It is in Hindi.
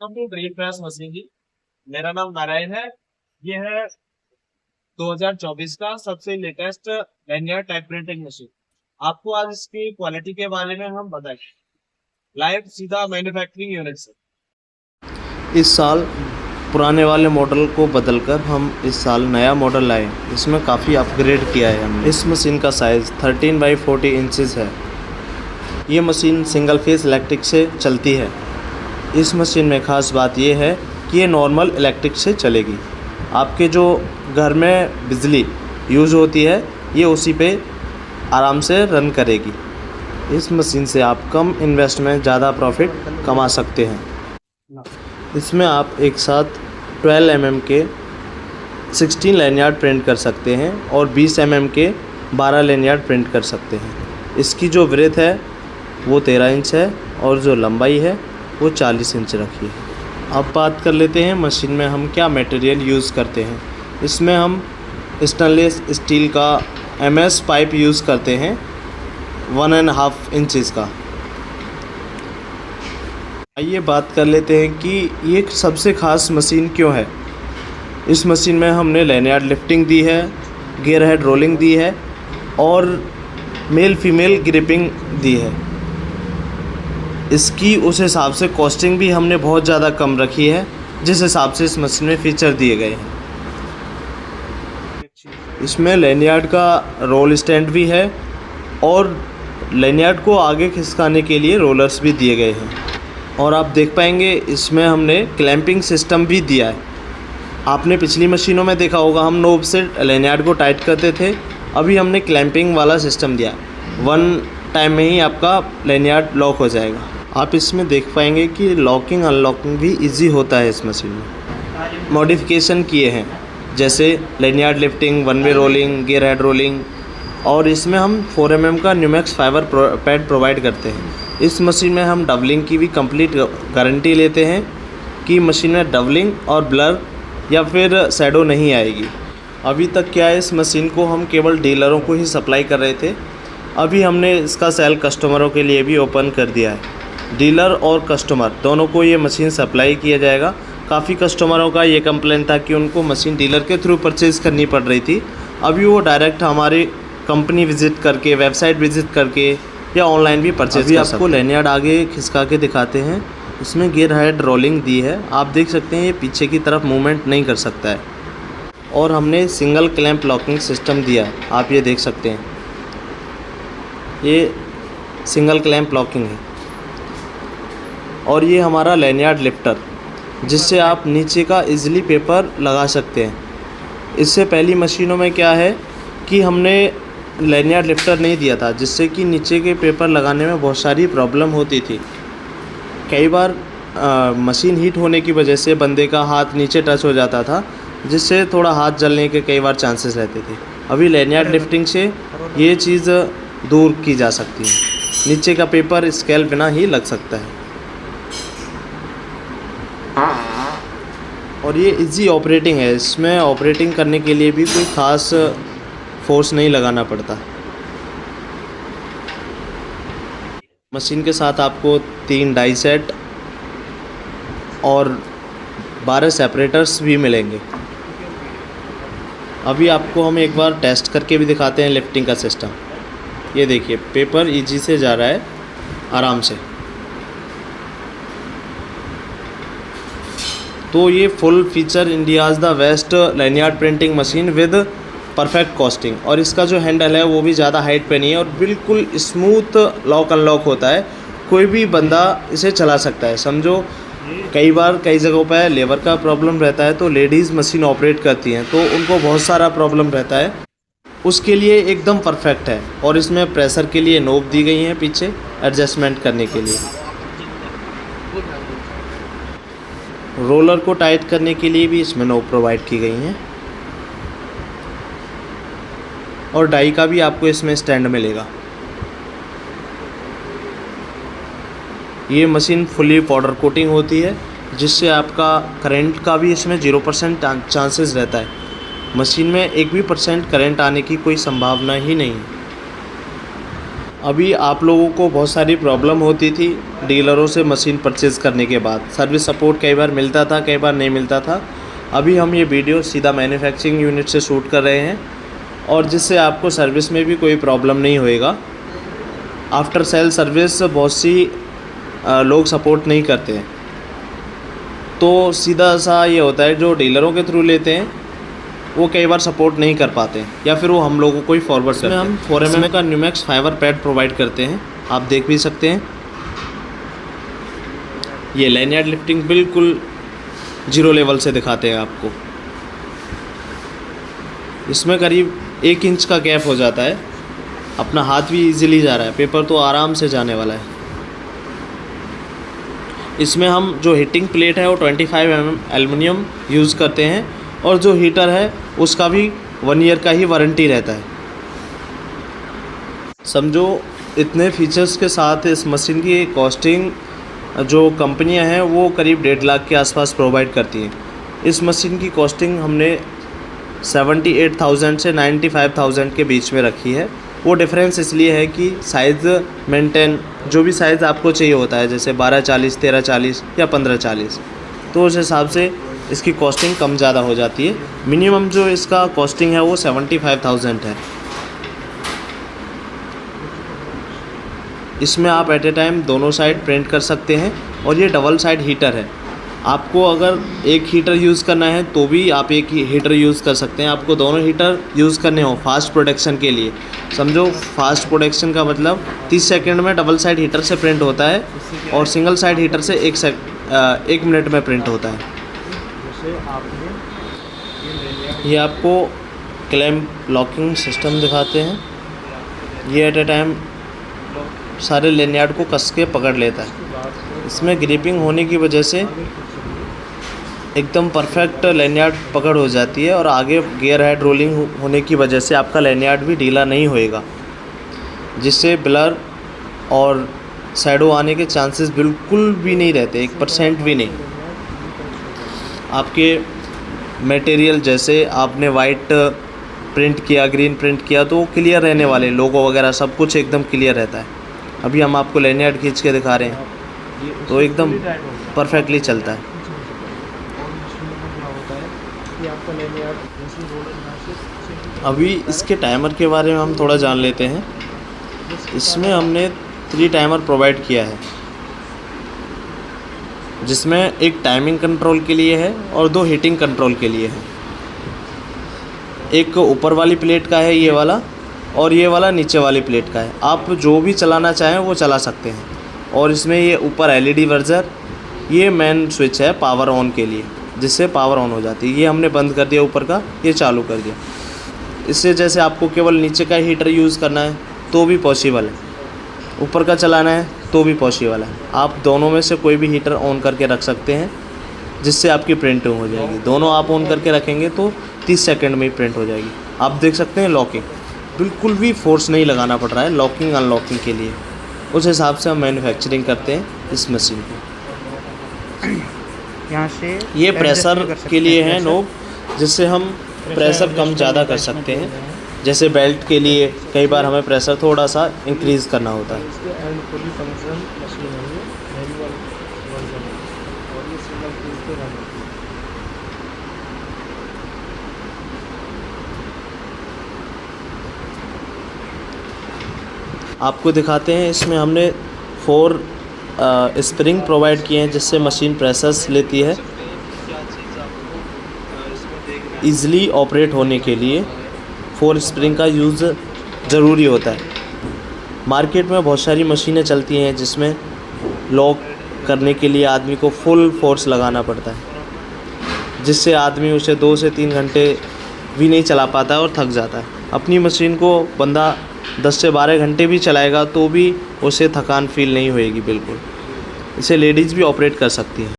Welcome to drill press machine जी। मेरा नाम नारायण है। ये है 2024 का सबसे latest linear type printing machine. आपको आज इसकी क्वालिटी के बारे में हम बताएंगे लाइव सीधा मैन्युफैक्चरिंग यूनिट से। इस साल पुराने वाले मॉडल को बदलकर हम इस साल नया मॉडल लाए। इसमें काफ़ी अपग्रेड किया है हमने। इस मशीन का साइज़ 13 बाई 40 इंचज़ है। ये मशीन सिंगल फेस इलेक्ट्रिक से चलती है। इस मशीन में ख़ास बात यह है कि ये नॉर्मल इलेक्ट्रिक से चलेगी। आपके जो घर में बिजली यूज़ होती है ये उसी पे आराम से रन करेगी। इस मशीन से आप कम इन्वेस्ट में ज़्यादा प्रॉफिट कमा सकते हैं। इसमें आप एक साथ 12 mm के 16 लैनियार्ड प्रिंट कर सकते हैं और 20 mm के 12 लैनियार्ड प्रिंट कर सकते हैं। इसकी जो ब्रेथ है वो 13 इंच है और जो लंबाई है वो 40 इंच रखी है। अब बात कर लेते हैं मशीन में हम क्या मटेरियल यूज़ करते हैं। इसमें हम स्टेनलेस स्टील का MS पाइप यूज़ करते हैं 1.5 इंचज़ का। आइए बात कर लेते हैं कि ये सबसे ख़ास मशीन क्यों है। इस मशीन में हमने लैनियार्ड लिफ्टिंग दी है, गियर हेड रोलिंग दी है और मेल फीमेल ग्रिपिंग दी है। इसकी उस हिसाब से कॉस्टिंग भी हमने बहुत ज़्यादा कम रखी है जिस हिसाब से इस मशीन में फ़ीचर दिए गए हैं। इसमें लैनियार्ड का रोल स्टैंड भी है और लैनियार्ड को आगे खिसकाने के लिए रोलर्स भी दिए गए हैं। और आप देख पाएंगे इसमें हमने क्लैंपिंग सिस्टम भी दिया है। आपने पिछली मशीनों में देखा होगा हम नोब से लैनियार्ड को टाइट करते थे, अभी हमने क्लैंपिंग वाला सिस्टम दिया है। 1 टाइम में ही आपका लैनियार्ड लॉक हो जाएगा। आप इसमें देख पाएंगे कि लॉकिंग अनलॉकिंग भी इजी होता है। इस मशीन में मॉडिफिकेशन किए हैं जैसे लैनियार्ड लिफ्टिंग, 1 वे रोलिंग, गियर हेड रोलिंग और इसमें हम 4 mm का न्यूमैक्स फाइबर पैड प्रोवाइड करते हैं। इस मशीन में हम डबलिंग की भी कंप्लीट गारंटी लेते हैं कि मशीन में डबलिंग और ब्लर या फिर शैडो नहीं आएगी। अभी तक क्या है, इस मशीन को हम केवल डीलरों को ही सप्लाई कर रहे थे। अभी हमने इसका सेल कस्टमरों के लिए भी ओपन कर दिया है। डीलर और कस्टमर दोनों को ये मशीन सप्लाई किया जाएगा। काफ़ी कस्टमरों का ये कंप्लेंट था कि उनको मशीन डीलर के थ्रू परचेज़ करनी पड़ रही थी। अभी वो डायरेक्ट हमारी कंपनी विज़िट करके, वेबसाइट विज़िट करके या ऑनलाइन भी परचेज़ कर सकते हैं। आपको लैनियार्ड आगे खिसका के दिखाते हैं। इसमें गियर हेड रोलिंग दी है। आप देख सकते हैं ये पीछे की तरफ मूवमेंट नहीं कर सकता है। और हमने सिंगल क्लैंप लॉकिंग सिस्टम दिया है। आप ये देख सकते हैं ये सिंगल क्लैंप लॉकिंग है। और ये हमारा लैनियार्ड लिफ्टर जिससे आप नीचे का इजीली पेपर लगा सकते हैं। इससे पहली मशीनों में क्या है कि हमने लैनियार्ड लिफ्टर नहीं दिया था जिससे कि नीचे के पेपर लगाने में बहुत सारी प्रॉब्लम होती थी। कई बार मशीन हीट होने की वजह से बंदे का हाथ नीचे टच हो जाता था जिससे थोड़ा हाथ जलने के कई बार चांसेस रहते थे। अभी लैनियार्ड लिफ्टिंग से ये चीज़ दूर की जा सकती है। नीचे का पेपर स्केल बिना ही लग सकता है। और ये इजी ऑपरेटिंग है। इसमें ऑपरेटिंग करने के लिए भी कोई ख़ास फोर्स नहीं लगाना पड़ता। मशीन के साथ आपको 3 डाई सेट और 12 सेपरेटर्स भी मिलेंगे। अभी आपको हम एक बार टेस्ट करके भी दिखाते हैं लिफ्टिंग का सिस्टम। ये देखिए पेपर इजी से जा रहा है आराम से। तो ये full feature India's the best lanyard printing machine with perfect costing. और इसका जो हैंडल है वो भी ज़्यादा हाइट पे नहीं है और बिल्कुल स्मूथ लॉक अनलॉक होता है। कोई भी बंदा इसे चला सकता है। समझो कई बार कई जगहों पर लेबर का प्रॉब्लम रहता है तो लेडीज़ मशीन ऑपरेट करती हैं तो उनको बहुत सारा प्रॉब्लम रहता है, उसके लिए एकदम परफेक्ट है। और इसमें प्रेशर के लिए नोब दी गई हैं पीछे एडजस्टमेंट करने के लिए। रोलर को टाइट करने के लिए भी इसमें नोब प्रोवाइड की गई हैं। और डाई का भी आपको इसमें स्टैंड मिलेगा। ये मशीन फुली पाउडर कोटिंग होती है जिससे आपका करंट का भी इसमें 0% चांसेस रहता है। मशीन में 1% करंट आने की कोई संभावना ही नहीं है। अभी आप लोगों को बहुत सारी प्रॉब्लम होती थी डीलरों से मशीन परचेज़ करने के बाद। सर्विस सपोर्ट कई बार मिलता था, कई बार नहीं मिलता था। अभी हम ये वीडियो सीधा मैन्युफैक्चरिंग यूनिट से शूट कर रहे हैं और जिससे आपको सर्विस में भी कोई प्रॉब्लम नहीं होएगा। आफ्टर सेल सर्विस बहुत सी लोग सपोर्ट नहीं करते हैं, तो सीधा सा ये होता है जो डीलरों के थ्रू लेते हैं वो कई बार सपोर्ट नहीं कर पाते या फिर वो हम लोगों को ही फॉरवर्ड करते हैं। हम 4 mm का न्यूमैक्स फाइबर पैड प्रोवाइड करते हैं, आप देख भी सकते हैं। ये लैनियार्ड लिफ्टिंग बिल्कुल 0 लेवल से दिखाते हैं आपको। इसमें करीब 1 इंच का गैप हो जाता है। अपना हाथ भी इजीली जा रहा है, पेपर तो आराम से जाने वाला है। इसमें हम जो हीटिंग प्लेट है वो 25 mm एल्युमिनियम यूज़ करते हैं और जो हीटर है उसका भी 1 ईयर का ही वारंटी रहता है। समझो इतने फीचर्स के साथ इस मशीन की कॉस्टिंग जो कंपनियां हैं वो करीब 1.5 लाख के आसपास प्रोवाइड करती हैं। इस मशीन की कॉस्टिंग हमने 78,000 से 95,000 के बीच में रखी है। वो डिफरेंस इसलिए है कि साइज़ मेंटेन जो भी साइज़ आपको चाहिए होता है, जैसे 1240, 1340 या 1540, तो उस हिसाब से इसकी कॉस्टिंग कम ज़्यादा हो जाती है। मिनिमम जो इसका कॉस्टिंग है वो 75,000 है। इसमें आप एट ए टाइम दोनों साइड प्रिंट कर सकते हैं और ये डबल साइड हीटर है। आपको अगर एक हीटर यूज़ करना है तो भी आप एक ही हीटर यूज़ कर सकते हैं। आपको दोनों हीटर यूज़ करने हो फास्ट प्रोडक्शन के लिए, समझो फास्ट प्रोडक्शन का मतलब 30 सेकंड में डबल साइड हीटर से प्रिंट होता है और सिंगल साइड हीटर से 1 मिनट में प्रिंट होता है। ये आपको क्लैंप लॉकिंग सिस्टम दिखाते हैं। ये एट ए टाइम सारे लैनियार्ड को कस के पकड़ लेता है। इसमें ग्रिपिंग होने की वजह से एकदम परफेक्ट लैनियार्ड पकड़ हो जाती है और आगे गियर हेड रोलिंग होने की वजह से आपका लैनियार्ड भी ढीला नहीं होएगा, जिससे ब्लर और शैडो आने के चांसेस बिल्कुल भी नहीं रहते, 1% भी नहीं। आपके मटेरियल जैसे आपने वाइट प्रिंट किया, ग्रीन प्रिंट किया तो क्लियर रहने वाले, लोगो वगैरह सब कुछ एकदम क्लियर रहता है। अभी हम आपको लैनियार्ड खींच के दिखा रहे हैं तो एकदम परफेक्टली चलता है। अभी इसके टाइमर के बारे में हम थोड़ा जान लेते हैं। इसमें हमने 3 टाइमर प्रोवाइड किया है, जिसमें एक टाइमिंग कंट्रोल के लिए है और 2 हीटिंग कंट्रोल के लिए है। एक ऊपर वाली प्लेट का है ये वाला और ये वाला नीचे वाली प्लेट का है। आप जो भी चलाना चाहें वो चला सकते हैं। और इसमें ये ऊपर LED वर्जर, ये मेन स्विच है पावर ऑन के लिए, जिससे पावर ऑन हो जाती है। ये हमने बंद कर दिया ऊपर का, ये चालू कर दिया। इससे जैसे आपको केवल नीचे का हीटर यूज़ करना है तो भी पॉसिबल है, ऊपर का चलाना है तो भी पॉसिबल है। आप दोनों में से कोई भी हीटर ऑन करके रख सकते हैं, जिससे आपकी प्रिंटिंग हो जाएगी। दोनों आप ऑन करके रखेंगे तो 30 सेकंड में ही प्रिंट हो जाएगी। आप देख सकते हैं लॉकिंग, बिल्कुल भी फोर्स नहीं लगाना पड़ रहा है लॉकिंग अनलॉकिंग के लिए। उस हिसाब से हम मैन्युफैक्चरिंग करते हैं इस मशीन को। यहाँ से ये प्रेशर के लिए है नोब, जिससे हम प्रेशर कम ज़्यादा कर सकते हैं। जैसे बेल्ट के लिए कई बार हमें प्रेशर थोड़ा सा इंक्रीज़ करना होता है। आपको दिखाते हैं, इसमें हमने 4 स्प्रिंग प्रोवाइड किए हैं, जिससे मशीन प्रेशर्स लेती है। ईज़िली ऑपरेट होने के लिए 4 स्प्रिंग का यूज़ ज़रूरी होता है। मार्केट में बहुत सारी मशीनें चलती हैं जिसमें लॉक करने के लिए आदमी को फुल फोर्स लगाना पड़ता है, जिससे आदमी उसे 2 से 3 घंटे भी नहीं चला पाता है और थक जाता है। अपनी मशीन को बंदा 10 से 12 घंटे भी चलाएगा तो भी उसे थकान फील नहीं होएगी बिल्कुल। इसे लेडीज़ भी ऑपरेट कर सकती है।